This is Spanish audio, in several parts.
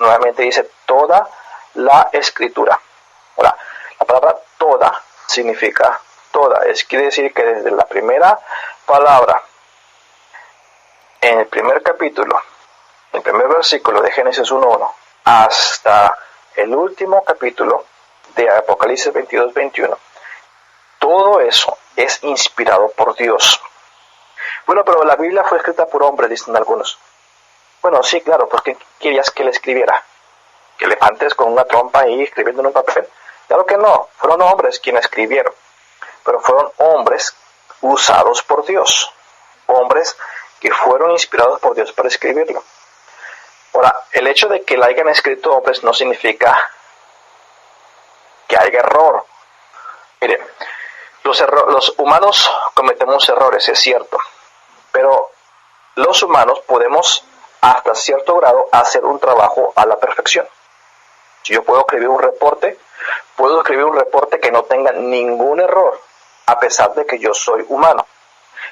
nuevamente dice toda la escritura. Ahora, la palabra toda significa toda. Quiere decir que desde la primera palabra, en el primer capítulo, el primer versículo de Génesis 1:1, hasta el último capítulo de Apocalipsis 22:21, todo eso es inspirado por Dios. Bueno, pero la Biblia fue escrita por hombres, dicen algunos. Bueno, sí, claro, porque querías que le escribiera. Que elefantes con una trompa ahí escribiendo en un papel. Claro que no, fueron hombres quienes escribieron. Pero fueron hombres usados por Dios. Hombres que fueron inspirados por Dios para escribirlo. Ahora, el hecho de que la hayan escrito hombres no significa que haya error. Mire, los humanos cometemos errores, es cierto. Pero los humanos podemos, hasta cierto grado, hacer un trabajo a la perfección. Si yo puedo escribir un reporte que no tenga ningún error, a pesar de que yo soy humano.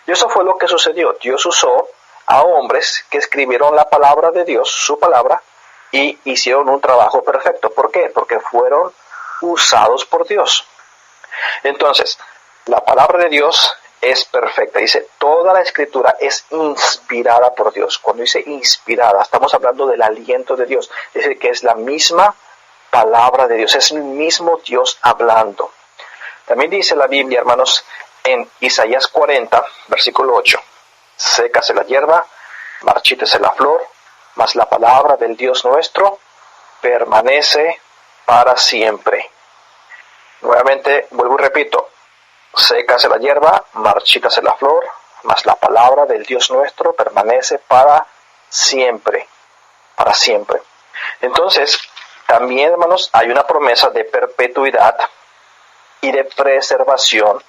Y eso fue lo que sucedió. Dios usó a hombres que escribieron la palabra de Dios, su palabra, y hicieron un trabajo perfecto. ¿Por qué? Porque fueron usados por Dios. Entonces, la palabra de Dios es perfecta. Dice, toda la escritura es inspirada por Dios. Cuando dice inspirada, estamos hablando del aliento de Dios. Es decir, que es la misma palabra de Dios, es el mismo Dios hablando. También dice la Biblia, hermanos, en Isaías 40, versículo 8, sécase la hierba, marchítese la flor, mas la palabra del Dios nuestro permanece para siempre. Nuevamente, vuelvo y repito, sécase la hierba, marchítase la flor, mas la palabra del Dios nuestro permanece para siempre, para siempre. Entonces, también, hermanos, hay una promesa de perpetuidad y de preservación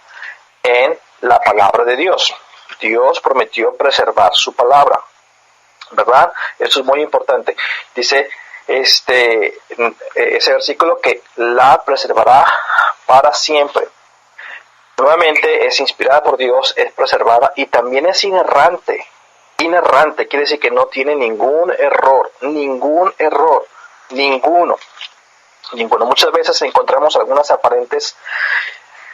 en la palabra de Dios. Dios prometió preservar su palabra, ¿verdad? Eso es muy importante. Dice ese versículo que la preservará para siempre. Nuevamente es inspirada por Dios, es preservada y también es inerrante. Inerrante quiere decir que no tiene ningún error. Ninguno. Muchas veces encontramos algunas aparentes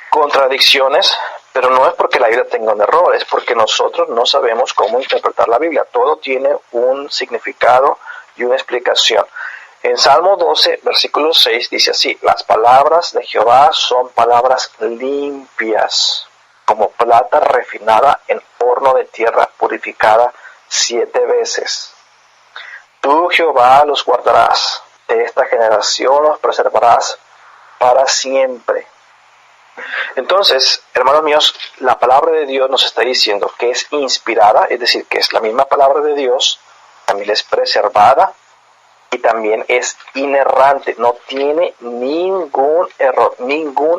contradicciones, pero no es porque la Biblia tenga un error, es porque nosotros no sabemos cómo interpretar la Biblia. Todo tiene un significado y una explicación. En Salmo 12, versículo 6 dice así, las palabras de Jehová son palabras limpias, como plata refinada en horno de tierra purificada 7 veces. Tú, Jehová, los guardarás, de esta generación los preservarás para siempre. Entonces, hermanos míos, la palabra de Dios nos está diciendo que es inspirada, es decir, que es la misma palabra de Dios, también es preservada y también es inerrante, no tiene ningún error, ninguno.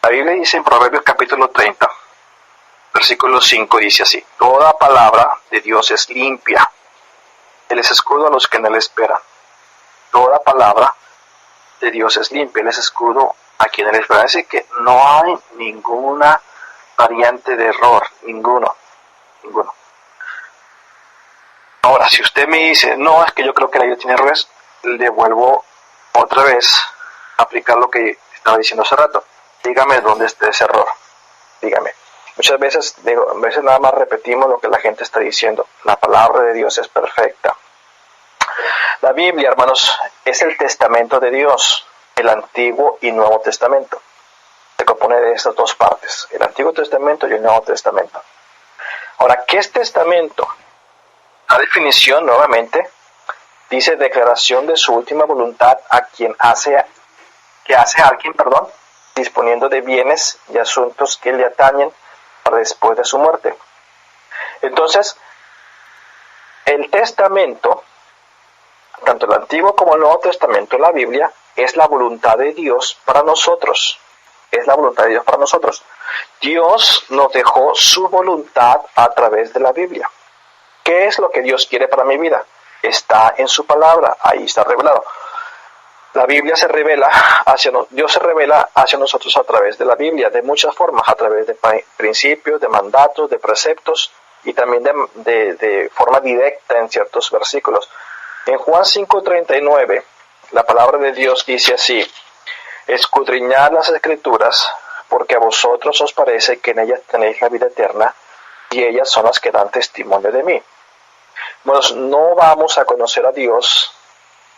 La Biblia dice en Proverbios capítulo 30, versículo 5 dice así, toda palabra de Dios es limpia, Él es escudo a los que en Él esperan. Toda palabra de Dios es limpia, Él es escudo a quien Él espera. Es decir, que no hay ninguna variante de error, ninguno. Ahora, si usted me dice, no, es que yo creo que la Biblia tiene errores, le vuelvo otra vez a aplicar lo que estaba diciendo hace rato. Dígame dónde está ese error. Dígame. Muchas veces, nada más repetimos lo que la gente está diciendo. La palabra de Dios es perfecta. La Biblia, hermanos, es el testamento de Dios, el Antiguo y Nuevo Testamento. Se compone de estas dos partes, el Antiguo Testamento y el Nuevo Testamento. Ahora, ¿qué es testamento? La definición, nuevamente, dice declaración de su última voluntad a quien hace alguien, disponiendo de bienes y asuntos que le atañen para después de su muerte. Entonces, el testamento, tanto el Antiguo como el Nuevo Testamento, la Biblia, es la voluntad de Dios para nosotros. Es la voluntad de Dios para nosotros. Dios nos dejó su voluntad a través de la Biblia. ¿Qué es lo que Dios quiere para mi vida? Está en su palabra, ahí está revelado. La Biblia Dios se revela hacia nosotros a través de la Biblia, de muchas formas, a través de principios, de mandatos, de preceptos, y también de forma directa en ciertos versículos. En Juan 5:39, la palabra de Dios dice así: escudriñad las Escrituras, porque a vosotros os parece que en ellas tenéis la vida eterna, y ellas son las que dan testimonio de mí. Bueno, no vamos a conocer a Dios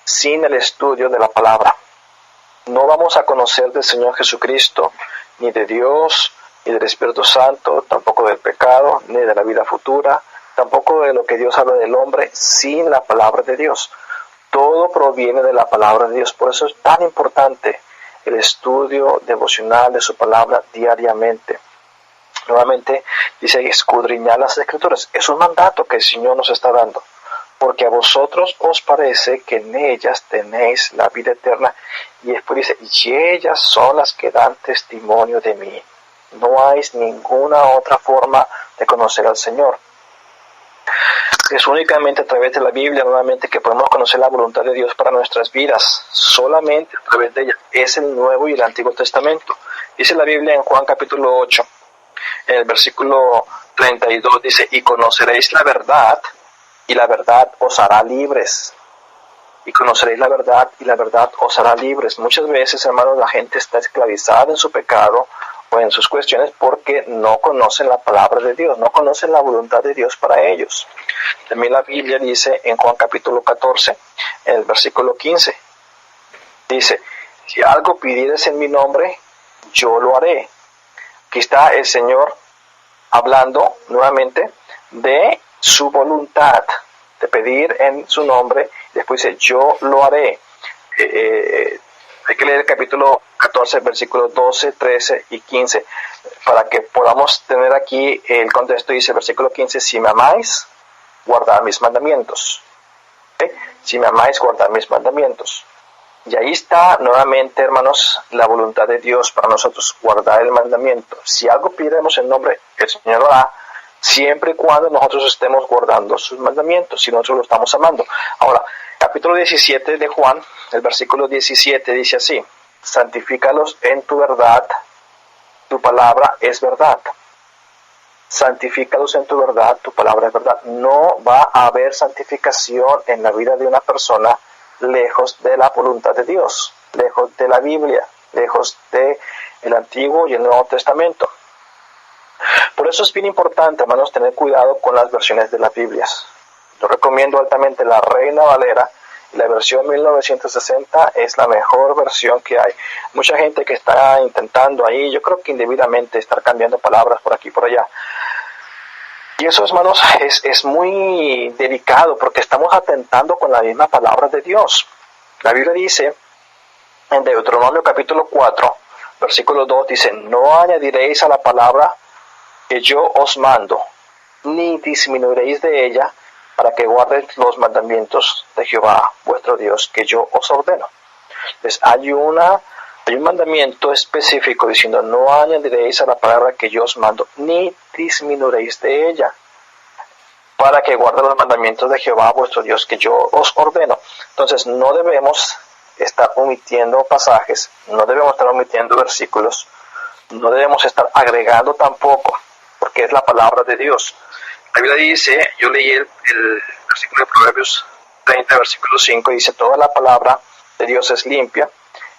sin el estudio de la palabra. No vamos a conocer del Señor Jesucristo, ni de Dios, ni del Espíritu Santo, tampoco del pecado, ni de la vida futura, tampoco de lo que Dios habla del hombre, sin la palabra de Dios. Todo proviene de la palabra de Dios. Por eso es tan importante el estudio devocional de su palabra diariamente. Nuevamente dice escudriñar las Escrituras. Es un mandato que el Señor nos está dando. Porque a vosotros os parece que en ellas tenéis la vida eterna. Y después dice, y ellas son las que dan testimonio de mí. No hay ninguna otra forma de conocer al Señor. Es únicamente a través de la Biblia, nuevamente, que podemos conocer la voluntad de Dios para nuestras vidas. Solamente a través de ella. Es el Nuevo y el Antiguo Testamento. Dice la Biblia en Juan capítulo 8, en el versículo 32, dice, y conoceréis la verdad, y la verdad os hará libres. Y conoceréis la verdad, y la verdad os hará libres. Muchas veces, hermanos, la gente está esclavizada en su pecado o en sus cuestiones porque no conocen la palabra de Dios, no conocen la voluntad de Dios para ellos. También la Biblia dice en Juan capítulo 14, en el versículo 15, dice, si algo pidieres en mi nombre, yo lo haré. Aquí está el Señor hablando nuevamente de su voluntad, de pedir en su nombre. Después dice, yo lo haré. Hay que leer el capítulo 14, versículos 12, 13 y 15, para que podamos tener aquí el contexto. Dice, versículo 15, si me amáis, guardad mis mandamientos. ¿Okay? Si me amáis, guardad mis mandamientos. Y ahí está nuevamente, hermanos, la voluntad de Dios para nosotros, guardar el mandamiento. Si algo pidemos en nombre, el Señor lo hará, siempre y cuando nosotros estemos guardando sus mandamientos, si nosotros lo estamos amando. Ahora, capítulo 17 de Juan, el versículo 17 dice así, santifícalos en tu verdad, tu palabra es verdad. Santifícalos en tu verdad, tu palabra es verdad. No va a haber santificación en la vida de una persona lejos de la voluntad de Dios, lejos de la Biblia, lejos del Antiguo y el Nuevo Testamento. Por eso es bien importante, hermanos, tener cuidado con las versiones de las Biblias. Yo recomiendo altamente la Reina Valera, y la versión 1960 es la mejor versión que hay. Mucha gente que está intentando ahí, yo creo que indebidamente, estar cambiando palabras por aquí y por allá. Y eso, hermanos, es muy delicado porque estamos atentando con la misma palabra de Dios. La Biblia dice, en Deuteronomio capítulo 4, versículo 2, dice, no añadiréis a la palabra que yo os mando, ni disminuiréis de ella, para que guardéis los mandamientos de Jehová, vuestro Dios, que yo os ordeno. Entonces, hay un mandamiento específico diciendo, no añadiréis a la palabra que yo os mando, ni disminuiréis de ella, para que guardéis los mandamientos de Jehová, vuestro Dios, que yo os ordeno. Entonces, no debemos estar omitiendo pasajes, no debemos estar omitiendo versículos, no debemos estar agregando tampoco, porque es la palabra de Dios. La Biblia dice, yo leí el versículo de Proverbios 30, versículo 5, dice, toda la palabra de Dios es limpia,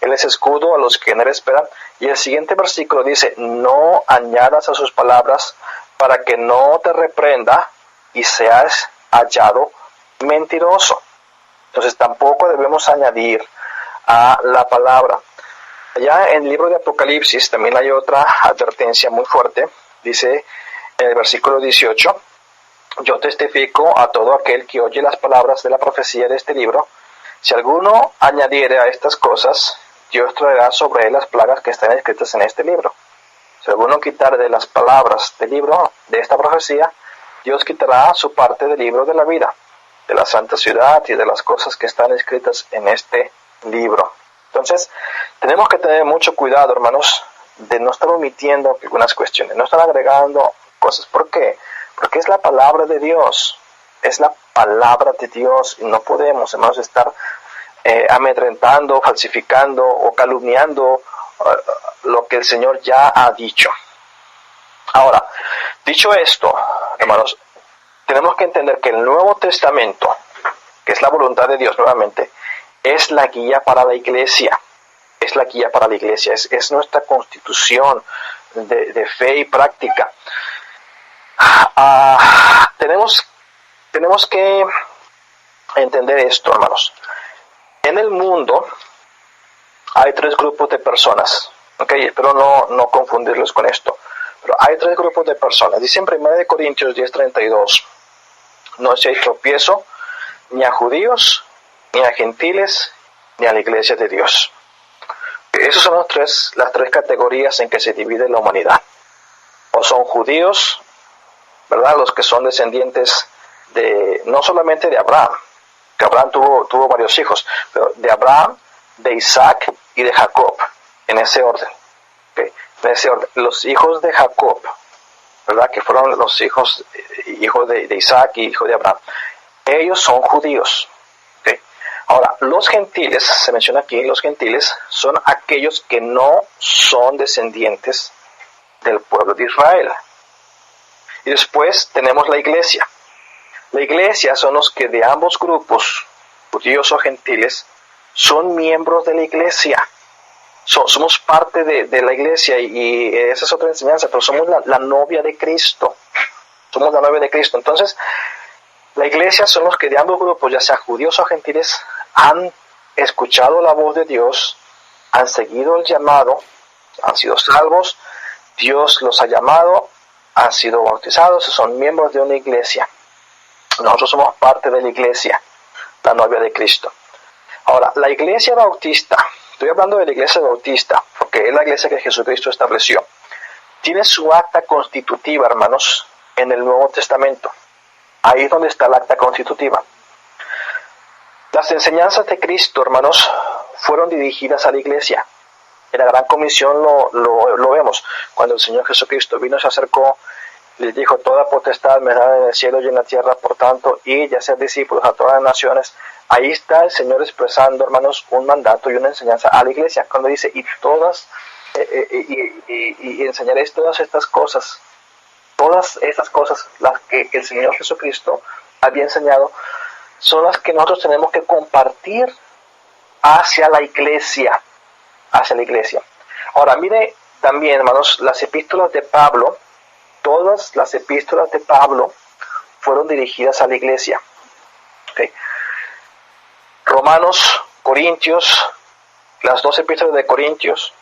Él es escudo a los que en Él esperan. Y el siguiente versículo dice, no añadas a sus palabras para que no te reprenda y seas hallado mentiroso. Entonces tampoco debemos añadir a la palabra. Allá en el libro de Apocalipsis también hay otra advertencia muy fuerte. Dice en el versículo 18, yo testifico a todo aquel que oye las palabras de la profecía de este libro. Si alguno añadiere a estas cosas, Dios traerá sobre él las plagas que están escritas en este libro. Si alguno quitare de las palabras del libro de esta profecía, Dios quitará su parte del libro de la vida, de la santa ciudad y de las cosas que están escritas en este libro. Entonces, tenemos que tener mucho cuidado, hermanos, de no estar omitiendo algunas cuestiones, no estar agregando cosas. ¿Por qué? Porque es la palabra de Dios, es la palabra de Dios y no podemos, hermanos, estar amedrentando, falsificando o calumniando lo que el Señor ya ha dicho. Ahora, dicho esto, hermanos, tenemos que entender que el Nuevo Testamento, que es la voluntad de Dios nuevamente, es la guía para la iglesia. Es la guía para la iglesia, es nuestra constitución de fe y práctica. Tenemos que entender esto, hermanos. En el mundo hay tres grupos de personas. Okay, espero no confundirlos con esto. Pero hay tres grupos de personas. Dice en 1 Corintios 10:32, no se hay tropiezo ni a judíos, ni a gentiles, ni a la iglesia de Dios. Esas son las tres categorías en que se divide la humanidad. O son judíos, ¿verdad? Los que son descendientes no solamente de Abraham, que Abraham tuvo varios hijos, pero de Abraham, de Isaac y de Jacob, en ese orden. ¿Okay? En ese orden. Los hijos de Jacob, ¿verdad? Que fueron los hijos de Isaac y hijo de Abraham. Ellos son judíos. ¿Okay? Ahora, los gentiles, se menciona aquí, los gentiles son aquellos que no son descendientes del pueblo de Israel. Y después tenemos la iglesia. La iglesia son los que de ambos grupos, judíos o gentiles, son miembros de la iglesia. Somos parte de la iglesia y esa es otra enseñanza, pero somos la novia de Cristo. Somos la novia de Cristo. Entonces, la iglesia son los que de ambos grupos, ya sea judíos o gentiles, han escuchado la voz de Dios, han seguido el llamado, han sido salvos, Dios los ha llamado, han sido bautizados, son miembros de una iglesia. Nosotros somos parte de la iglesia, la novia de Cristo. Ahora, la iglesia bautista, estoy hablando de la iglesia bautista, porque es la iglesia que Jesucristo estableció, tiene su acta constitutiva, hermanos, en el Nuevo Testamento. Ahí es donde está el acta constitutiva. Las enseñanzas de Cristo, hermanos, fueron dirigidas a la iglesia. En la Gran Comisión lo vemos. Cuando el Señor Jesucristo vino, se acercó, les dijo, toda potestad me da en el cielo y en la tierra, por tanto, id y hacer discípulos a todas las naciones. Ahí está el Señor expresando, hermanos, un mandato y una enseñanza a la iglesia. Cuando dice, y enseñaréis todas estas cosas las que el Señor Jesucristo había enseñado, son las que nosotros tenemos que compartir hacia la iglesia. Ahora, mire también, hermanos, las epístolas de Pablo, todas las epístolas de Pablo fueron dirigidas a la iglesia. Okay. Romanos, Corintios, las dos epístolas de Corintios,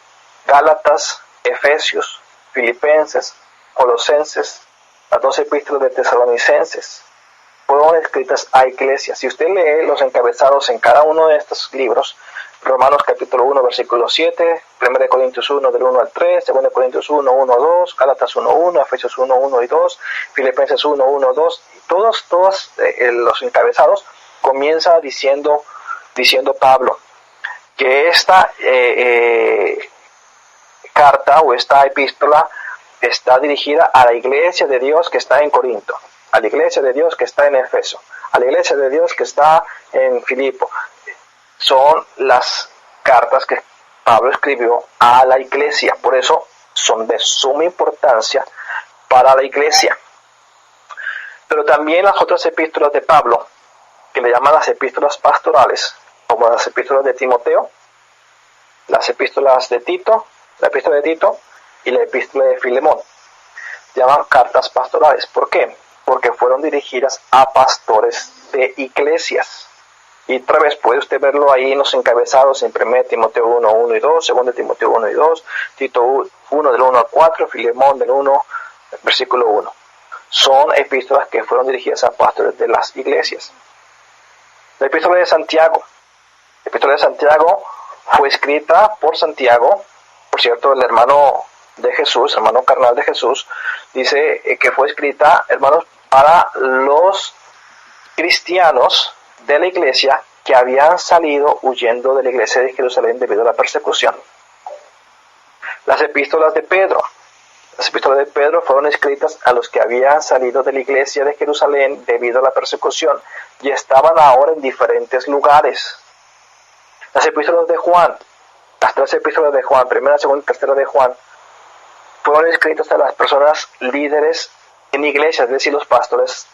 Gálatas, Efesios, Filipenses, Colosenses, las dos epístolas de Tesalonicenses, fueron escritas a iglesias. Si usted lee los encabezados en cada uno de estos libros, Romanos capítulo 1, versículo 7, 1 Corintios 1, del 1 al 3, 2 Corintios 1, 1, 2, Gálatas 1, 1, Efesios 1, 1 y 2, Filipenses 1, 1, 2, todos los encabezados comienza diciendo Pablo que esta carta o esta epístola está dirigida a la iglesia de Dios que está en Corinto, a la iglesia de Dios que está en Efeso, a la iglesia de Dios que está en Filipo. Son las cartas que Pablo escribió a la iglesia, por eso son de suma importancia para la iglesia. Pero también las otras epístolas de Pablo, que le llaman las epístolas pastorales, como las epístolas de Timoteo, las epístolas de Tito, la epístola de Tito y la epístola de Filemón, llaman cartas pastorales. ¿Por qué? Porque fueron dirigidas a pastores de iglesias. Y otra vez puede usted verlo ahí en los encabezados en 1 Timoteo 1, 1 y 2, 2 Timoteo 1 y 2, Tito 1 del 1 al 4, Filemón del 1, versículo 1. Son epístolas que fueron dirigidas a pastores de las iglesias. La epístola de Santiago. La epístola de Santiago fue escrita por Santiago, por cierto, el hermano de Jesús, hermano carnal de Jesús, dice que fue escrita, hermanos, para los cristianos de la iglesia que habían salido huyendo de la iglesia de Jerusalén debido a la persecución. Las epístolas de Pedro. Las epístolas de Pedro fueron escritas a los que habían salido de la iglesia de Jerusalén debido a la persecución y estaban ahora en diferentes lugares. Las epístolas de Juan, las tres epístolas de Juan, primera, segunda y tercera de Juan, fueron escritas a las personas líderes en iglesias, es decir, los pastores